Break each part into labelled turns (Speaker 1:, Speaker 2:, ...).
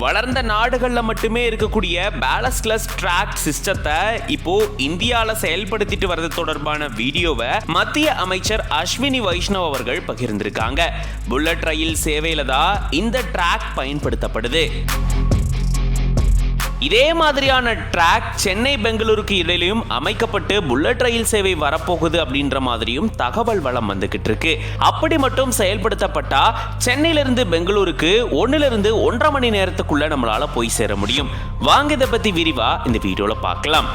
Speaker 1: வளர்ந்த நாடுகள்ல மட்டுமே இருக்கக்கூடிய பேலஸ்ட்லெஸ் ட்ராக் சிஸ்டத்தை இப்போ இந்தியால செயல்படுத்திட்டு வரது தொடர்பான வீடியோவை மத்திய அமைச்சர் அஸ்வினி வைஷ்ணவ் அவர்கள் பகிர்ந்திருக்காங்க. புல்லட் ரயில் சேவையில தான் இந்த ட்ராக் பயன்படுத்தப்படுது. இதே மாதிரியான ட்ராக் சென்னை பெங்களூருக்கு இடையிலும் அமைக்கப்பட்டு புல்லட் ரயில் சேவை வரப்போகுது அப்படின்ற மாதிரியும் தகவல் வளம் வந்துகிட்டு இருக்கு. அப்படி மட்டும் செயல்படுத்தப்பட்டா சென்னையிலிருந்து பெங்களூருக்கு 1 to 1.5 மணி நேரத்துக்குள்ள நம்மளால போய் சேர முடியும். வாங்க இதை பத்தி விரிவா இந்த வீடியோல பார்க்கலாம்.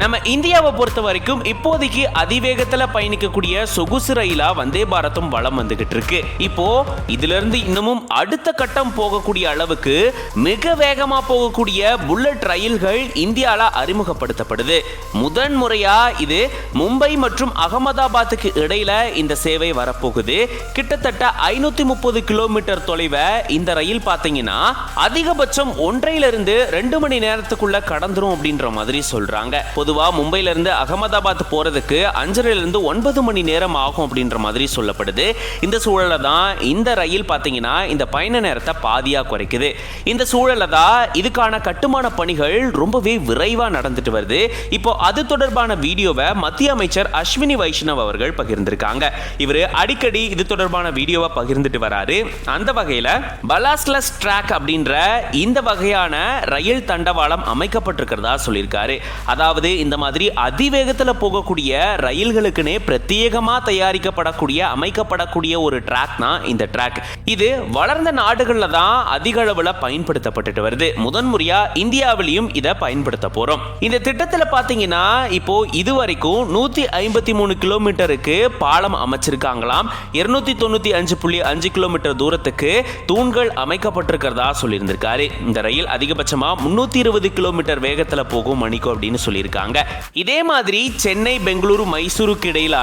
Speaker 1: நம்ம இந்தியாவை பொறுத்த வரைக்கும் இப்போதைக்கு அதிவேகத்துல பயணிக்கக்கூடிய சொகுசு ரயிலா வந்தே பாரத்தும் வளம் வந்துகிட்டு இருக்கு. இப்போ இதுல இருந்து இன்னமும் அடுத்த கட்டம் போகக்கூடிய அளவுக்கு மிக வேகமா போகக்கூடிய புல்லட் ரயில்கள் இந்தியால அறிமுகப்படுத்தப்படுது. முதன் முறையா இது மும்பை மற்றும் அகமதாபாத்துக்கு இடையில இந்த சேவை வரப்போகுது. கிட்டத்தட்ட 530 கிலோமீட்டர் தொலைவை இந்த ரயில் பாத்தீங்கன்னா அதிகபட்சம் 1.5 to 2 மணி நேரத்துக்குள்ள கடந்துரும் அப்படின்ற மாதிரி சொல்றாங்க. பொதுவா மும்பைல இருந்து அகமதாபாத் போறதுக்கு 5.5 to 9 மணி நேரம் ஆகும் அப்படின்ற மாதிரி சொல்லப்படுது. இந்த சூழல்ல தான் இந்த ரயில் பாத்தீங்கன்னா இந்த பயண நேரத்தை பாதியா குறைக்குது. இந்த சூழல்ல தான் இதுக்கான கட்டுமான பணிகள் ரொம்பவே விரைவா நடந்துட்டு வருது. இப்போ அது தொடர்பான வீடியோவை மத்திய அமைச்சர் அஸ்வினி வைஷ்ணவ் அவர்கள் பகிர்ந்திருக்காங்க. இவரு அடிக்கடி இது தொடர்பான வீடியோவை பகிர்ந்துட்டு வராரு. அந்த வகையில பலாஸ்ட்லெஸ் ட்ராக் அப்படின்ற இந்த வகையான ரயில் தண்டவாளம் அமைக்கப்பட்டிருக்கிறதா சொல்லியிருக்காரு. அதாவது இந்த மாதிரி அதிவேகத்துல போகக்கூடிய ரயில்களுக்குனே பிரத்யேகமா தயாரிக்கப்படக்கூடிய அமைக்கப்படக்கூடிய ஒரு ட்ராக் தான் இந்த ட்ராக். இது வளர்ந்த நாடுகள்ல தான் அதிக அளவுல பயன்படுத்தப்பட்டு வருது. முதன்முறையா இந்தியாவிலையும் இதை பயன்படுத்த போறோம். இந்த திட்டத்துல பாத்தீங்கன்னா இப்போ இதுவரைக்கும் 153 கிலோமீட்டருக்கு பாலம் அமைச்சிருக்காங்களாம். 295.5 கிலோமீட்டர் தூரத்துக்கு தூண்கள் அமைக்கப்பட்டிருக்கிறதா சொல்லியிருந்திருக்காரு. இந்த ரயில் அதிகபட்சமா 320 கிலோமீட்டர் வேகத்துல போகும் மணிக்கு அப்படின்னு சொல்லியிருக்காங்க. இதே மாதிரி சென்னை பெங்களூரு மைசூருக்கு இடையில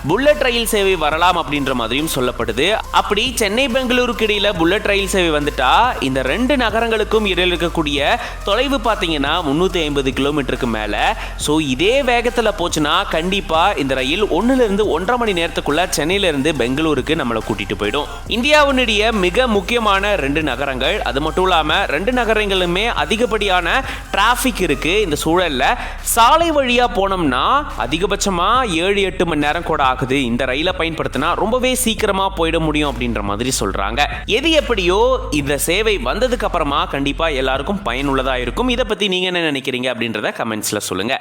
Speaker 1: புல்லட் ரயில் சேவை வரலாம் அப்படின்ற மாதிரியும் சொல்லப்படுது. அப்படி சென்னை பெங்களூருக்கு இடையில புல்லட் ரயில் சேவை வந்துட்டா இந்த 2 நகரங்களுக்கும் இடையில் இருக்கக்கூடிய தொலைவு பாத்தீங்கன்னா 350 கிலோமீட்டருக்கு மேல. சோ இதே வேகத்துல போச்சுன்னா கண்டிப்பா இந்த ரயில் 1 to 1.5 மணி நேரத்துக்குள்ள சென்னையில இருந்து பெங்களூருக்கு நம்மளை கூட்டிட்டு போயிடும். இந்தியாவுடைய மிக முக்கியமான 2 நகரங்கள். அது மட்டும் இல்லாம 2 நகரங்களுமே அதிகப்படியான டிராபிக் இருக்கு. இந்த சூழல்ல சாலை வழியா போனோம்னா அதிகபட்சமா 7-8 மணி நேரம் கூட ஆகுது. இந்த ரயிலை பயன்படுத்தினா ரொம்பவே சீக்கிரமா போயிட முடியும் அப்படின்ற மாதிரி சொல்றாங்க. எது எப்படியோ இந்த சேவை வந்ததுக்கு அப்புறமா கண்டிப்பா எல்லாருக்கும் பயனுள்ளதா இருக்கும். இதை பத்தி நீங்க என்ன நினைக்கிறீங்க அப்படின்றத கமெண்ட்ஸ்ல சொல்லுங்க.